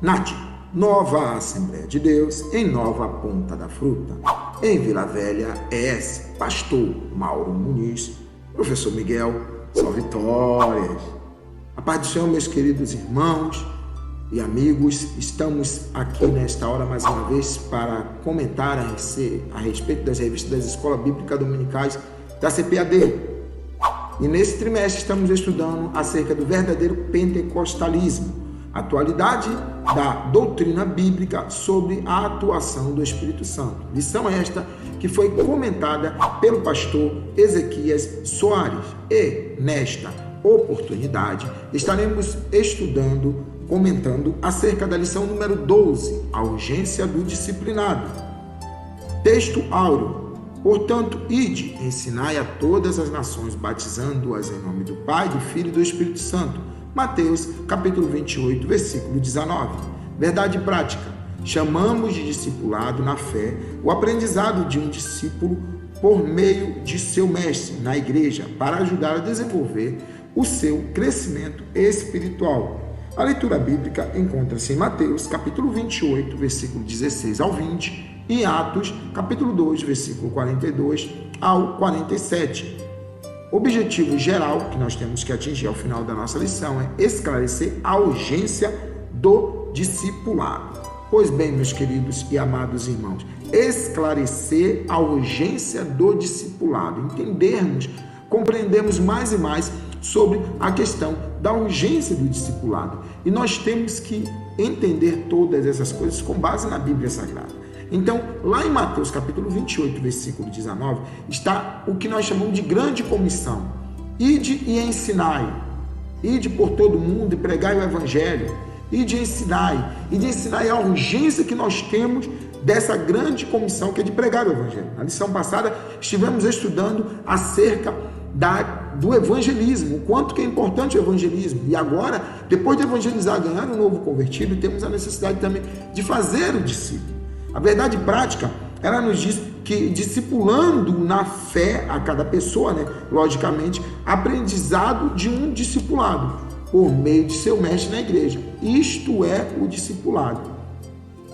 Nath, Nova Assembleia de Deus, em Nova Ponta da Fruta. Em Vila Velha, ES, Pastor Mauro Muniz, Professor Miguel, só vitórias. A paz do Senhor, meus queridos irmãos e amigos, estamos aqui nesta hora mais uma vez para comentar a respeito das revistas das Escolas Bíblicas Dominicais da CPAD. E nesse trimestre estamos estudando acerca do verdadeiro pentecostalismo, atualidade da doutrina bíblica sobre a atuação do Espírito Santo. Lição esta que foi comentada pelo pastor Ezequias Soares. E nesta oportunidade estaremos comentando acerca da lição número 12, a urgência do disciplinado. Texto áureo. Portanto, ide, ensinai a todas as nações, batizando-as em nome do Pai, do Filho e do Espírito Santo. Mateus, capítulo 28, versículo 19. Verdade prática. Chamamos de discipulado na fé o aprendizado de um discípulo por meio de seu mestre na igreja, para ajudar a desenvolver o seu crescimento espiritual. A leitura bíblica encontra-se em Mateus, capítulo 28, versículo 16 ao 20, e Atos, capítulo 2, versículo 42 ao 47. O objetivo geral que nós temos que atingir ao final da nossa lição é esclarecer a urgência do discipulado. Pois bem, meus queridos e amados irmãos, esclarecer a urgência do discipulado, entendermos, compreendermos mais e mais sobre a questão da urgência do discipulado. E nós temos que entender todas essas coisas com base na Bíblia Sagrada. Então, lá em Mateus capítulo 28, versículo 19, está o que nós chamamos de grande comissão. Ide e ensinai. Ide por todo mundo e pregai o evangelho. Ide e ensinai. Ide e ensinai a urgência que nós temos dessa grande comissão que é de pregar o evangelho. Na lição passada, estivemos estudando acerca do evangelismo, o quanto que é importante o evangelismo. E agora, depois de evangelizar, ganhar um novo convertido, temos a necessidade também de fazer o discípulo. A verdade prática, ela nos diz que discipulando na fé a cada pessoa, logicamente, aprendizado de um discipulado por meio de seu mestre na igreja. Isto é o discipulado.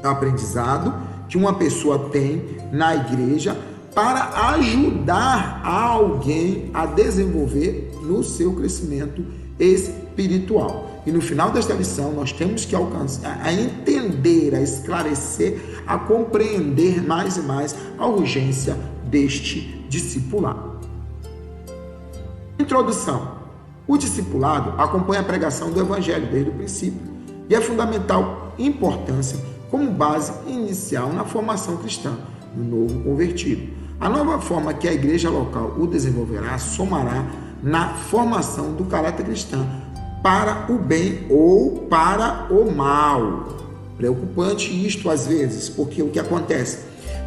É o aprendizado que uma pessoa tem na igreja para ajudar alguém a desenvolver no seu crescimento espiritual. E no final desta lição, nós temos que alcançar, a entender, a esclarecer, a compreender mais e mais a urgência deste discipulado. Introdução. O discipulado acompanha a pregação do Evangelho desde o princípio e é fundamental importância como base inicial na formação cristã do novo convertido. A nova forma que a igreja local o desenvolverá somará na formação do caráter cristão para o bem ou para o mal. Preocupante isto às vezes, porque o que acontece?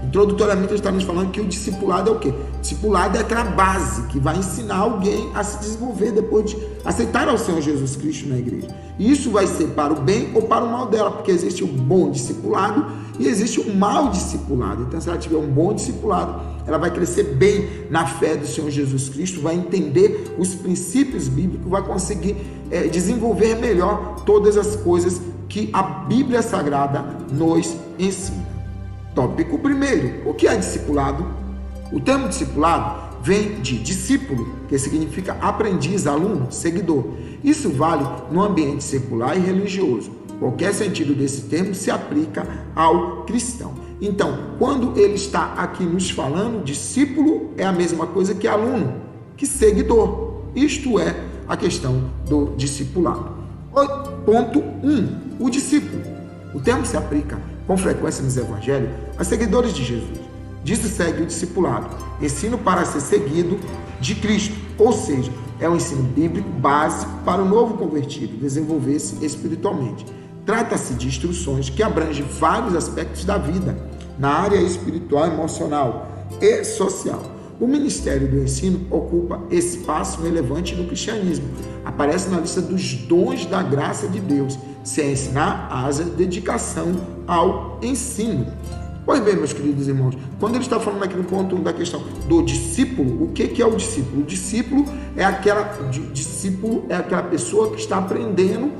Introdutoriamente ele está nos falando que o discipulado é o quê? O discipulado é aquela base que vai ensinar alguém a se desenvolver depois de aceitar ao Senhor Jesus Cristo na igreja. E isso vai ser para o bem ou para o mal dela, porque existe o bom discipulado e existe o mau discipulado. Então, se ela tiver um bom discipulado, ela vai crescer bem na fé do Senhor Jesus Cristo, vai entender os princípios bíblicos, vai conseguir desenvolver melhor todas as coisas que a Bíblia Sagrada nos ensina. Tópico primeiro, o que é discipulado? O termo discipulado vem de discípulo, que significa aprendiz, aluno, seguidor. Isso vale no ambiente secular e religioso. Qualquer sentido desse termo se aplica ao cristão. Então, quando ele está aqui nos falando, discípulo é a mesma coisa que aluno, que seguidor. Isto é a questão do discipulado. Ponto 1. O discípulo. O termo se aplica com frequência nos evangelhos a seguidores de Jesus. Disso segue o discipulado, ensino para ser seguido de Cristo, ou seja, é um ensino bíblico básico para o novo convertido desenvolver-se espiritualmente. Trata-se de instruções que abrangem vários aspectos da vida, na área espiritual, emocional e social. O ministério do ensino ocupa espaço relevante no cristianismo. Aparece na lista dos dons da graça de Deus. Se é ensinar, haja dedicação ao ensino. Pois bem, meus queridos irmãos, quando ele está falando aqui no ponto da questão do discípulo, o que é o discípulo? O discípulo é aquela pessoa que está aprendendo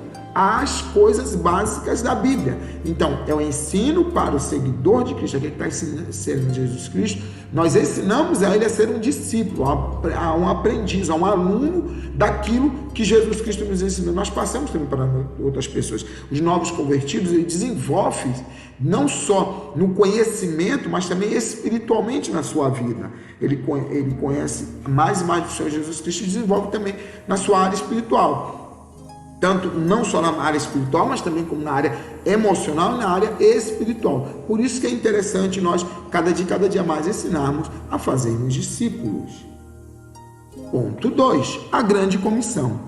as coisas básicas da Bíblia. Então, é o ensino para o seguidor de Cristo, aquele que está ensinando Jesus Cristo. Nós ensinamos a ele a ser um discípulo, a um aprendiz, a um aluno daquilo que Jesus Cristo nos ensinou. Nós passamos também para outras pessoas. Os novos convertidos, ele desenvolve não só no conhecimento, mas também espiritualmente na sua vida. Ele conhece mais e mais do Senhor Jesus Cristo e desenvolve também na sua área espiritual. Tanto não só na área espiritual, mas também como na área emocional e na área espiritual. Por isso que é interessante nós, cada dia mais, ensinarmos a fazermos discípulos. Ponto 2. A grande comissão.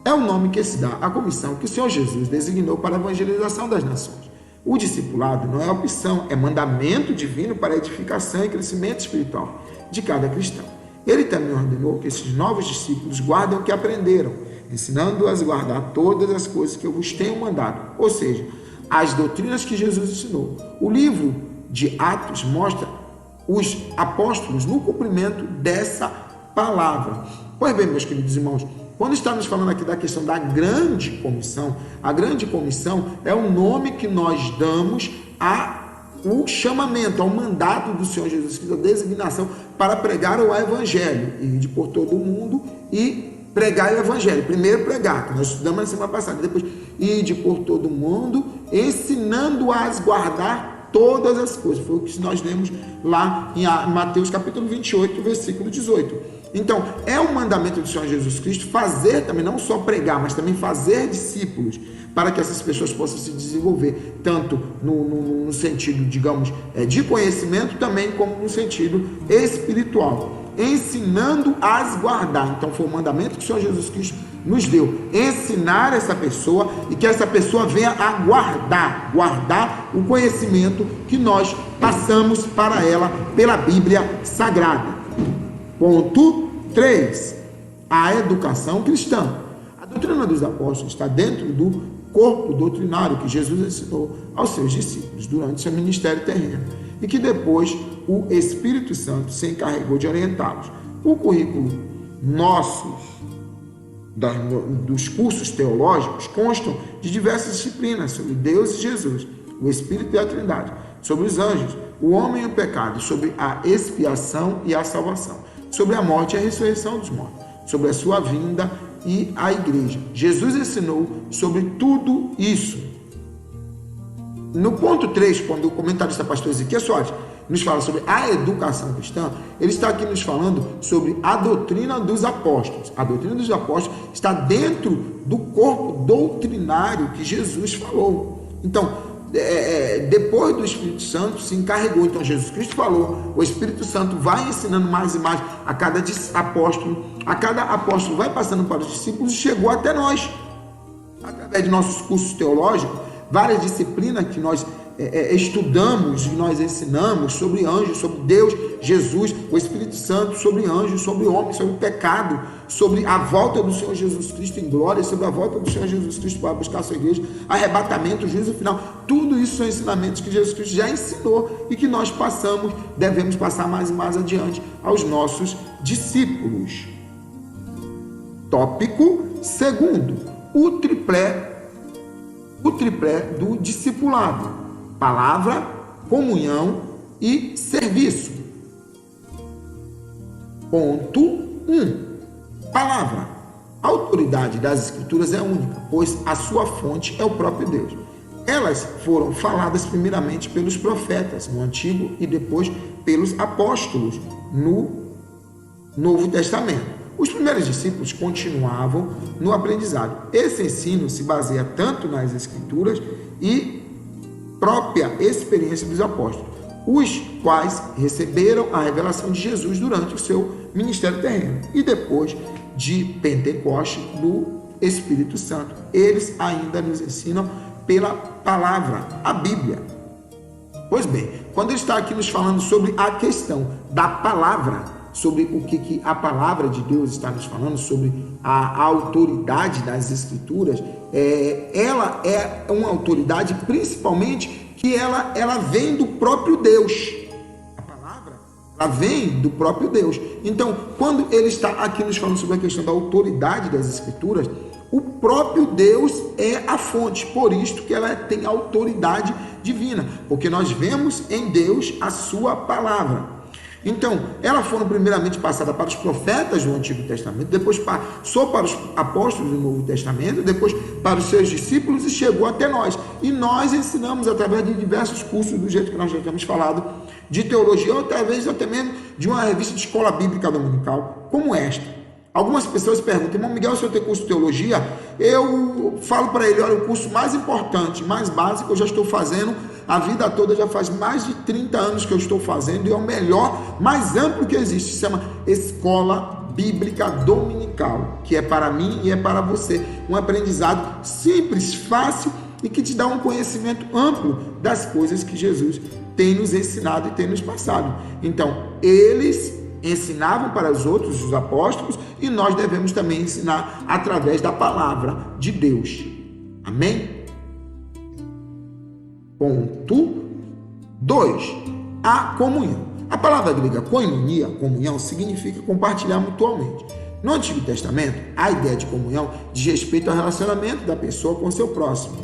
É o nome que se dá à comissão que o Senhor Jesus designou para a evangelização das nações. O discipulado não é opção, é mandamento divino para a edificação e crescimento espiritual de cada cristão. Ele também ordenou que esses novos discípulos guardem o que aprenderam, ensinando-as a guardar todas as coisas que eu vos tenho mandado, ou seja, as doutrinas que Jesus ensinou. O livro de Atos mostra os apóstolos no cumprimento dessa palavra. Pois bem, meus queridos irmãos, quando estamos falando aqui da questão da grande comissão, a grande comissão é o nome que nós damos ao chamamento, ao mandato do Senhor Jesus Cristo, a designação para pregar o evangelho, e ir por todo o mundo e pregar o evangelho. Primeiro pregar, que nós estudamos na semana passada, depois ir por todo o mundo, ensinando-as a guardar todas as coisas. Foi o que nós lemos lá em Mateus capítulo 28, versículo 18. Então, é um mandamento do Senhor Jesus Cristo fazer também, não só pregar, mas também fazer discípulos, para que essas pessoas possam se desenvolver, tanto no sentido, digamos, de conhecimento, também como no sentido espiritual, ensinando a guardar. Então, foi o mandamento que o Senhor Jesus Cristo nos deu, ensinar essa pessoa e que essa pessoa venha a guardar o conhecimento que nós passamos para ela pela Bíblia Sagrada. Ponto 3. A educação cristã. A doutrina dos apóstolos está dentro do corpo doutrinário que Jesus ensinou aos seus discípulos durante seu ministério terreno e que depois o Espírito Santo se encarregou de orientá-los. O currículo dos cursos teológicos constam de diversas disciplinas sobre Deus e Jesus, o Espírito e a Trindade, sobre os anjos, o homem e o pecado, sobre a expiação e a salvação, sobre a morte e a ressurreição dos mortos, sobre a sua vinda e a igreja. Jesus ensinou sobre tudo isso. No ponto 3, quando o comentarista pastor Ezequiel Soares nos fala sobre a educação cristã, ele está aqui nos falando sobre a doutrina dos apóstolos. A doutrina dos apóstolos está dentro do corpo doutrinário que Jesus falou. Então, depois do Espírito Santo se encarregou, então Jesus Cristo falou, o Espírito Santo vai ensinando mais e mais a cada apóstolo vai passando para os discípulos e chegou até nós, através de nossos cursos teológicos, várias disciplinas que nós estudamos e nós ensinamos sobre anjos, sobre Deus, Jesus, o Espírito Santo, sobre anjos, sobre homem, sobre o pecado, sobre a volta do Senhor Jesus Cristo em glória, sobre a volta do Senhor Jesus Cristo para buscar a sua igreja, arrebatamento, juízo final. Tudo isso são ensinamentos que Jesus Cristo já ensinou e que nós devemos passar mais e mais adiante aos nossos discípulos. Tópico 2, o tripé do discipulado: palavra, comunhão e serviço. Ponto 1. Palavra. A autoridade das Escrituras é única, pois a sua fonte é o próprio Deus. Elas foram faladas primeiramente pelos profetas no Antigo e depois pelos apóstolos no Novo Testamento. Os primeiros discípulos continuavam no aprendizado. Esse ensino se baseia tanto nas Escrituras e própria experiência dos apóstolos, os quais receberam a revelação de Jesus durante o seu ministério terreno e depois de Pentecoste do Espírito Santo. Eles ainda nos ensinam pela palavra, a Bíblia. Pois bem, quando ele está aqui nos falando sobre a questão da palavra, sobre o que a palavra de Deus está nos falando, sobre a autoridade das Escrituras, ela é uma autoridade principalmente que ela vem do próprio Deus. A palavra, ela vem do próprio Deus. Então, quando ele está aqui nos falando sobre a questão da autoridade das Escrituras, O próprio Deus é a fonte, por isto que ela tem autoridade divina, porque nós vemos em Deus a sua palavra. Então, elas foram primeiramente passadas para os profetas do Antigo Testamento, depois passou para os apóstolos do Novo Testamento, depois para os seus discípulos e chegou até nós. E nós ensinamos através de diversos cursos, do jeito que nós já temos falado, de teologia, ou talvez até mesmo de uma revista de escola bíblica dominical, como esta. Algumas pessoas perguntam: irmão Miguel, se eu tenho curso de teologia, eu falo para ele: olha, o curso mais importante, mais básico, eu já estou fazendo a vida toda, já faz mais de 30 anos que eu estou fazendo, e é o melhor, mais amplo que existe, se chama Escola Bíblica Dominical, que é para mim e é para você, um aprendizado simples, fácil e que te dá um conhecimento amplo das coisas que Jesus tem nos ensinado e tem nos passado. Então, eles ensinavam para os outros, os apóstolos, e nós devemos também ensinar através da palavra de Deus. Amém? Ponto 2. A comunhão. A palavra grega koinonia, comunhão, significa compartilhar mutuamente. No Antigo Testamento, a ideia de comunhão diz respeito ao relacionamento da pessoa com seu próximo,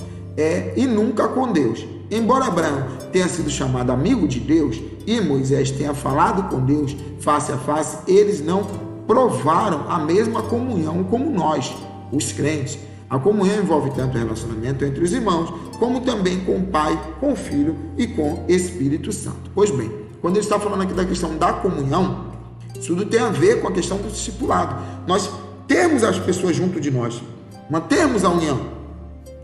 e nunca com Deus. Embora Abraão tenha sido chamado amigo de Deus e Moisés tenha falado com Deus face a face, eles não provaram a mesma comunhão como nós, os crentes. A comunhão envolve tanto o relacionamento entre os irmãos, como também com o Pai, com o Filho e com o Espírito Santo. Pois bem, quando ele está falando aqui da questão da comunhão, isso tudo tem a ver com a questão do discipulado. Nós termos as pessoas junto de nós, mantermos a união.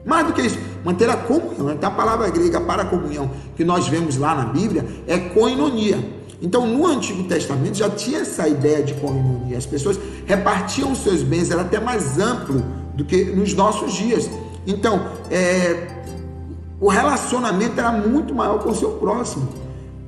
Mais do que isso, manter a comunhão. Então, a palavra grega para comunhão que nós vemos lá na Bíblia é koinonia. Então, no Antigo Testamento já tinha essa ideia de koinonia. As pessoas repartiam os seus bens, era até mais amplo do que nos nossos dias. Então, o relacionamento era muito maior com o seu próximo.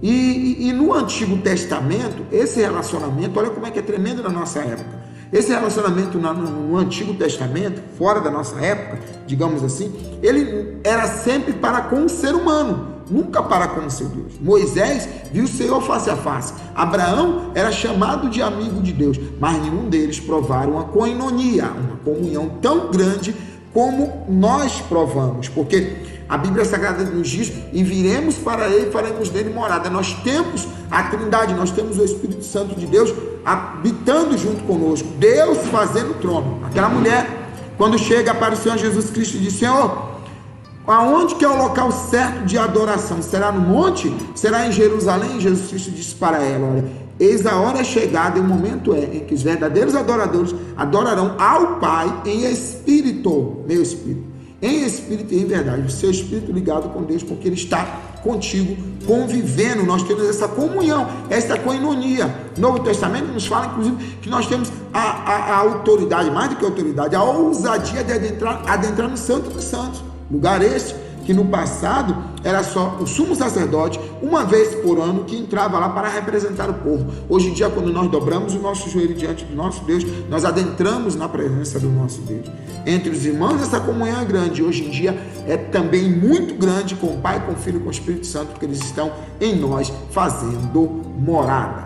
E no Antigo Testamento, esse relacionamento, olha como é que é tremendo na nossa época. Esse relacionamento no Antigo Testamento, fora da nossa época, digamos assim, ele era sempre para com o ser humano, nunca para com o seu Deus. Moisés viu o Senhor face a face. Abraão era chamado de amigo de Deus, mas nenhum deles provaram uma koinonia, uma comunhão tão grande como nós provamos, porque a Bíblia Sagrada nos diz: e viremos para ele e faremos nele morada. Nós temos a Trindade, nós temos o Espírito Santo de Deus habitando junto conosco, Deus fazendo o trono. Aquela mulher, quando chega para o Senhor Jesus Cristo, diz: Senhor, aonde que é o local certo de adoração? Será no monte? Será em Jerusalém? Jesus Cristo disse para ela: olha, eis a hora chegada e o momento em que os verdadeiros adoradores adorarão ao Pai em espírito, meu espírito, em espírito e em verdade, o seu espírito ligado com Deus, porque Ele está contigo, convivendo. Nós temos essa comunhão, essa koinonia. O Novo Testamento nos fala, inclusive, que nós temos a autoridade, mais do que a autoridade, a ousadia de adentrar no Santo dos Santos, lugar este que no passado era só o sumo sacerdote, uma vez por ano, que entrava lá para representar o povo. Hoje em dia, quando nós dobramos o nosso joelho diante do nosso Deus, nós adentramos na presença do nosso Deus. Entre os irmãos, essa comunhão é grande. Hoje em dia é também muito grande com o Pai, com o Filho e com o Espírito Santo, porque eles estão em nós fazendo morada.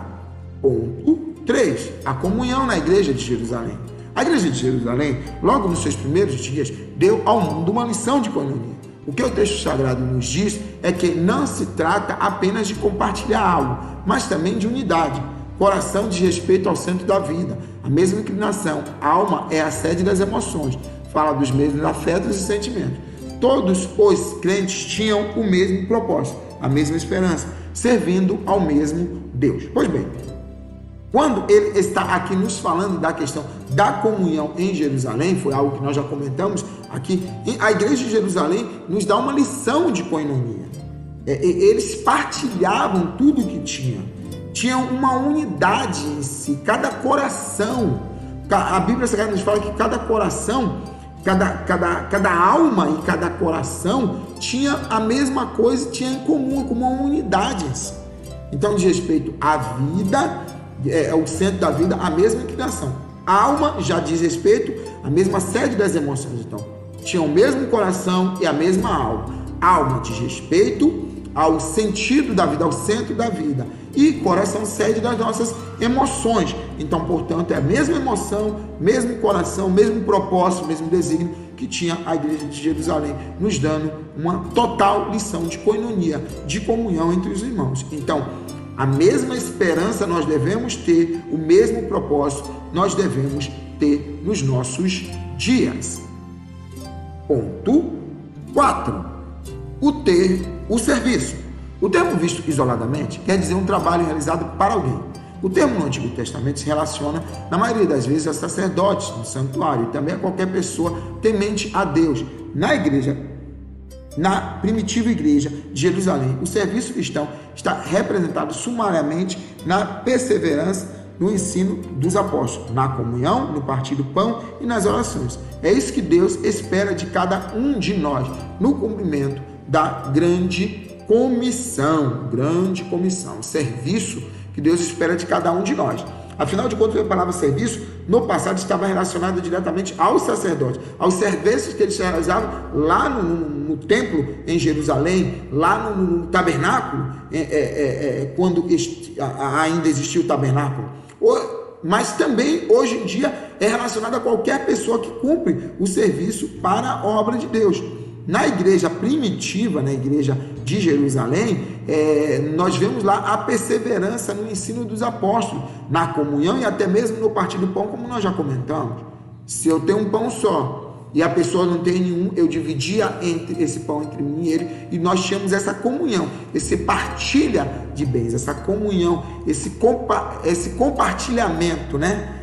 Ponto 3. A comunhão na igreja de Jerusalém. A igreja de Jerusalém, logo nos seus primeiros dias, deu ao mundo uma lição de koinonia. O que o texto sagrado nos diz é que não se trata apenas de compartilhar algo, mas também de unidade. Coração diz respeito ao centro da vida, a mesma inclinação. A alma é a sede das emoções, fala dos mesmos afetos e sentimentos. Todos os crentes tinham o mesmo propósito, a mesma esperança, servindo ao mesmo Deus. Pois bem, quando ele está aqui nos falando da questão da comunhão em Jerusalém, foi algo que nós já comentamos aqui, a igreja de Jerusalém nos dá uma lição de koinonia. Eles partilhavam tudo que tinham uma unidade em si, cada coração. A Bíblia Sagrada nos fala que cada coração, cada alma e cada coração tinha a mesma coisa, tinha em comum, como uma unidade em si. Então, diz respeito à vida, é o centro da vida, a mesma inclinação. A alma já diz respeito à mesma sede das emoções. Então, tinha o mesmo coração e a mesma alma. A alma diz respeito ao sentido da vida, ao centro da vida. E coração sede das nossas emoções. Então, portanto, é a mesma emoção, mesmo coração, mesmo propósito, mesmo desígnio que tinha a igreja de Jerusalém, nos dando uma total lição de koinonia, de comunhão entre os irmãos. Então, a mesma esperança nós devemos ter, o mesmo propósito nós devemos ter nos nossos dias. Ponto 4. O serviço. O termo visto isoladamente quer dizer um trabalho realizado para alguém. O termo no Antigo Testamento se relaciona, na maioria das vezes, a sacerdotes do santuário e também a qualquer pessoa temente a Deus. Na primitiva igreja de Jerusalém, o serviço cristão está representado sumariamente na perseverança no ensino dos apóstolos, na comunhão, no partir do pão e nas orações. É isso que Deus espera de cada um de nós, no cumprimento da grande comissão, o serviço que Deus espera de cada um de nós. Afinal de contas, a palavra serviço, no passado, estava relacionada diretamente aos sacerdotes, aos serviços que eles realizavam lá no templo em Jerusalém, lá no tabernáculo, quando ainda existia o tabernáculo. Mas também, hoje em dia, é relacionado a qualquer pessoa que cumpre o serviço para a obra de Deus. Na igreja primitiva, na igreja de Jerusalém, nós vemos lá a perseverança no ensino dos apóstolos, na comunhão e até mesmo no partir do pão, como nós já comentamos. Se eu tenho um pão só e a pessoa não tem nenhum, eu dividia esse pão entre mim e ele, e nós tínhamos essa comunhão, esse partilha de bens, essa comunhão, esse compartilhamento, né?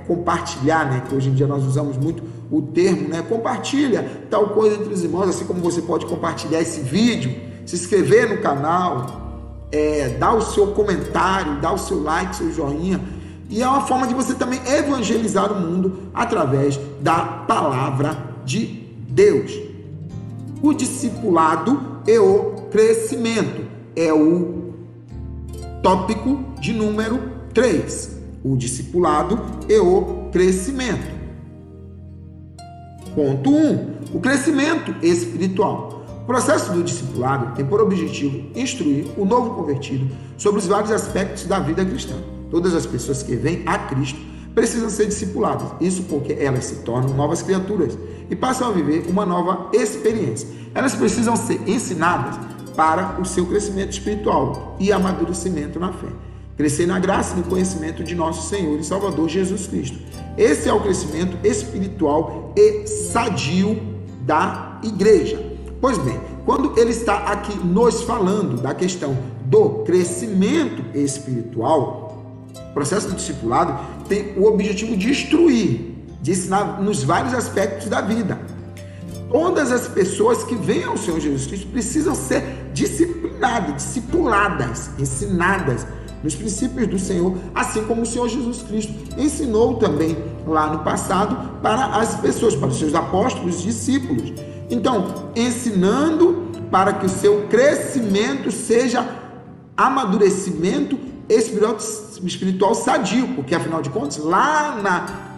Compartilhar, né? Que hoje em dia nós usamos muito o termo, né? Compartilha tal coisa entre os irmãos, assim como você pode compartilhar esse vídeo, se inscrever no canal, dar o seu comentário, dar o seu like, seu joinha, e é uma forma de você também evangelizar o mundo através da palavra de Deus. O discipulado e o crescimento é o tópico de número 3. O discipulado e o crescimento. Ponto 1. O crescimento espiritual. O processo do discipulado tem por objetivo instruir o novo convertido sobre os vários aspectos da vida cristã. Todas as pessoas que vêm a Cristo precisam ser discipuladas. Isso porque elas se tornam novas criaturas e passam a viver uma nova experiência. Elas precisam ser ensinadas para o seu crescimento espiritual e amadurecimento na fé. Crescer na graça e no conhecimento de nosso Senhor e Salvador Jesus Cristo. Esse é o crescimento espiritual e sadio da igreja. Pois bem, quando ele está aqui nos falando da questão do crescimento espiritual, o processo do discipulado tem o objetivo de instruir, de ensinar nos vários aspectos da vida. Todas as pessoas que vêm ao Senhor Jesus Cristo precisam ser disciplinadas, discipuladas, ensinadas nos princípios do Senhor, assim como o Senhor Jesus Cristo ensinou também lá no passado para as pessoas, para os seus apóstolos e discípulos. Então, ensinando para que o seu crescimento seja amadurecimento espiritual sadio, porque afinal de contas, lá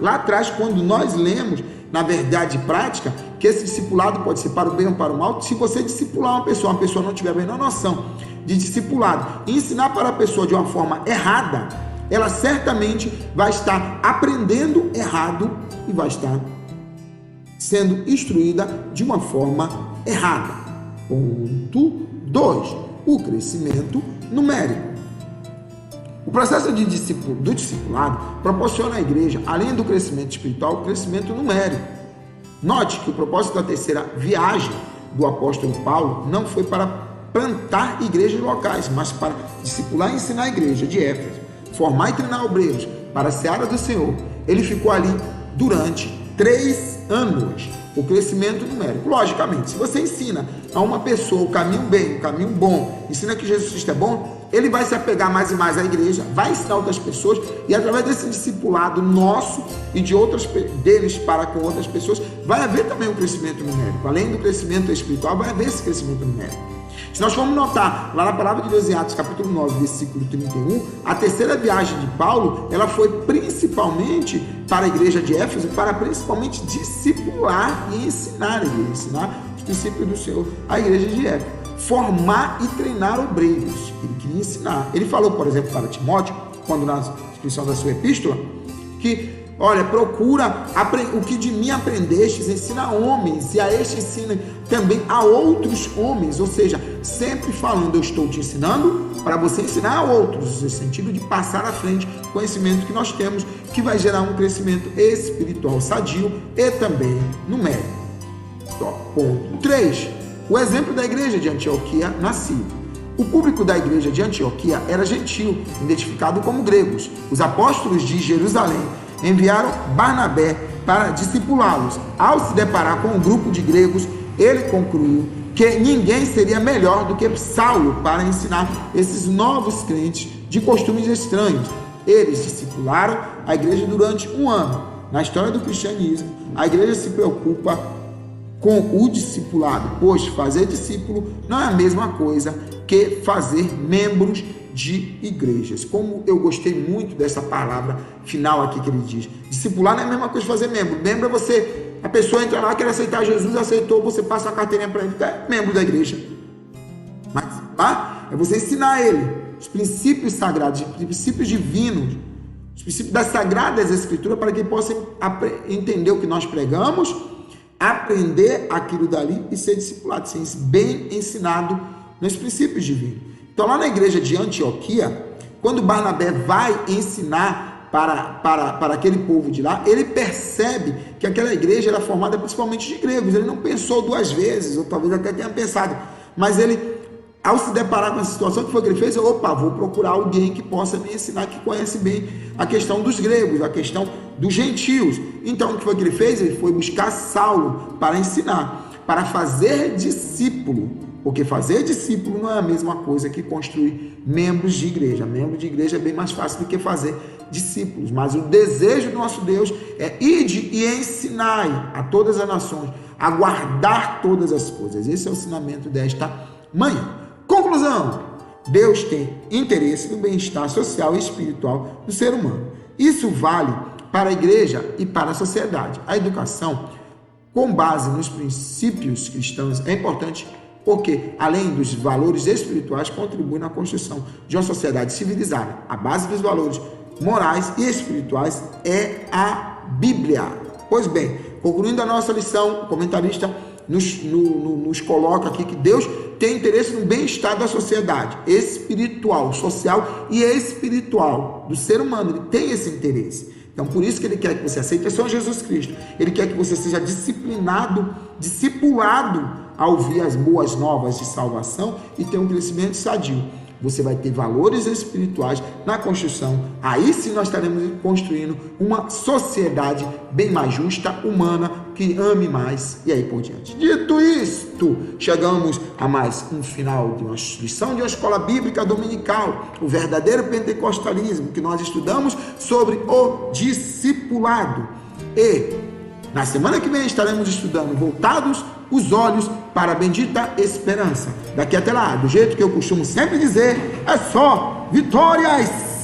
atrás, quando nós lemos na verdade prática, que esse discipulado pode ser para o bem ou para o mal, se você discipular uma pessoa não tiver a menor noção de discipulado e ensinar para a pessoa de uma forma errada, ela certamente vai estar aprendendo errado e vai estar sendo instruída de uma forma errada. Ponto 2. O crescimento numérico. O processo do discipulado proporciona à igreja, além do crescimento espiritual, o crescimento numérico. Note que o propósito da terceira viagem do apóstolo Paulo não foi para plantar igrejas locais, mas para discipular e ensinar a igreja de Éfeso, formar e treinar obreiros para a seara do Senhor. Ele ficou ali durante 3 anos. O crescimento numérico. Logicamente, se você ensina a uma pessoa o caminho bem, o caminho bom, ensina que Jesus Cristo é bom, ele vai se apegar mais e mais à igreja, vai ensinar outras pessoas, e através desse discipulado nosso e de deles para com outras pessoas, vai haver também um crescimento numérico. Além do crescimento espiritual, vai haver esse crescimento numérico. Se nós formos notar, lá na palavra de Deus em Atos, capítulo 9, versículo 31, a terceira viagem de Paulo, ela foi principalmente para a igreja de Éfeso, para principalmente discipular e ensinar a igreja, ensinar os princípios do Senhor à igreja de Éfeso. formar e treinar obreiros. Ele queria ensinar. Ele falou, por exemplo, para Timóteo, quando na descrição da sua epístola, que, olha, procura o que de mim aprendestes, ensina a homens, e a este ensina também a outros homens. Ou seja, sempre falando, eu estou te ensinando para você ensinar a outros, no sentido de passar à frente conhecimento que nós temos, que vai gerar um crescimento espiritual sadio e também numérico. Ponto 3. O exemplo da igreja de Antioquia nascido. O público da igreja de Antioquia era gentil, identificado como gregos. Os apóstolos de Jerusalém enviaram Barnabé para discipulá-los. Ao se deparar com um grupo de gregos, ele concluiu que ninguém seria melhor do que Saulo para ensinar esses novos crentes de costumes estranhos. Eles discipularam a igreja durante um ano. Na história do cristianismo, a igreja se preocupa com o discipulado, pois fazer discípulo não é a mesma coisa que fazer membros de igrejas. Como eu gostei muito dessa palavra final aqui que ele diz. Discipular não é a mesma coisa que fazer membro. Membro é você, a pessoa entra lá, quer aceitar Jesus, aceitou, você passa a carteirinha para ele, é membro da igreja. Mas é você ensinar ele os princípios sagrados, os princípios divinos, os princípios das sagradas escrituras, para que ele possa entender o que nós pregamos, aprender aquilo dali e ser discipulado, ser bem ensinado nos princípios divinos. Então, lá na igreja de Antioquia, quando Barnabé vai ensinar para aquele povo de lá, ele percebe que aquela igreja era formada principalmente de gregos. Ele não pensou duas vezes, ou talvez até tenha pensado, mas ele, ao se deparar com essa situação, o que foi que ele fez? Opa, vou procurar alguém que possa me ensinar, que conhece bem a questão dos gregos, a questão dos gentios. Então, o que foi que ele fez? Ele foi buscar Saulo para ensinar, para fazer discípulo. Porque fazer discípulo não é a mesma coisa que construir membros de igreja. Membro de igreja é bem mais fácil do que fazer discípulos. Mas o desejo do nosso Deus é ide e ensinai a todas as nações a guardar todas as coisas. Esse é o ensinamento desta manhã. Conclusão: Deus tem interesse no bem-estar social e espiritual do ser humano. Isso vale para a igreja e para a sociedade. A educação, com base nos princípios cristãos, é importante porque, além dos valores espirituais, contribui na construção de uma sociedade civilizada. A base dos valores morais e espirituais é a Bíblia. Pois bem, concluindo a nossa lição, o comentarista nos coloca aqui que Deus tem interesse no bem-estar da sociedade espiritual, social e espiritual do ser humano. Ele tem esse interesse. Então, por isso que ele quer que você aceite o Senhor Jesus Cristo. Ele quer que você seja discipulado a ouvir as boas novas de salvação e ter um crescimento sadio. Você vai ter valores espirituais na construção. Aí sim nós estaremos construindo uma sociedade bem mais justa, humana, que ame mais e aí por diante. Dito isto, chegamos a mais um final de uma lição de uma escola bíblica dominical, o verdadeiro pentecostalismo, que nós estudamos sobre o discipulado. E na semana que vem estaremos estudando voltados os olhos para a bendita esperança. Daqui até lá, do jeito que eu costumo sempre dizer, é só vitórias!